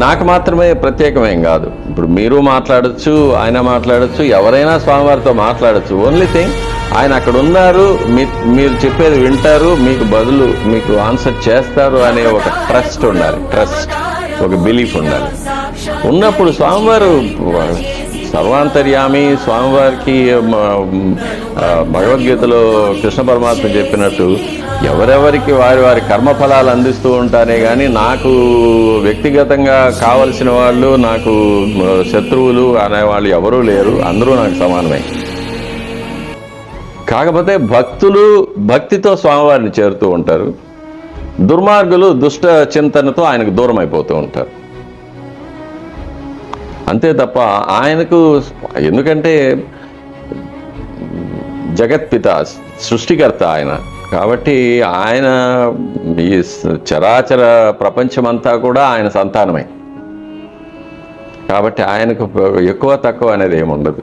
నాకు మాత్రమే ప్రత్యేకమేం కాదు. ఇప్పుడు మీరు మాట్లాడచ్చు, ఆయన మాట్లాడచ్చు, ఎవరైనా స్వామివారితో మాట్లాడచ్చు. ఓన్లీ థింగ్ ఆయన అక్కడ ఉన్నారు, మీరు చెప్పేది వింటారు, మీకు ఆన్సర్ చేస్తారు అనే ఒక ట్రస్ట్ ఉండాలి. ఒక బిలీఫ్ ఉండాలి. ఉన్నప్పుడు స్వామివారు సర్వాంతర్యామి. స్వామివారికి భగవద్గీతలో కృష్ణ పరమాత్మ చెప్పినట్టు ఎవరెవరికి వారి కర్మఫలాలు అందిస్తూ ఉంటానే కానీ నాకు వ్యక్తిగతంగా కావలసిన వాళ్ళు, నాకు శత్రువులు అనేవాళ్ళు ఎవరూ లేరు. అందరూ నాకు సమానమే. కాకపోతే భక్తులు భక్తితో స్వామివారిని చేరుతూ ఉంటారు. దుర్మార్గులు దుష్ట చింతనతో ఆయనకు దూరం అయిపోతూ ఉంటారు. అంతే తప్ప ఆయనకు, ఎందుకంటే జగత్పిత, సృష్టికర్త ఆయన. కాబట్టి ఆయన ఈ చరాచర ప్రపంచమంతా కూడా ఆయన సంతానమే. కాబట్టి ఆయనకు ఎక్కువ తక్కువ అనేది ఏముండదు.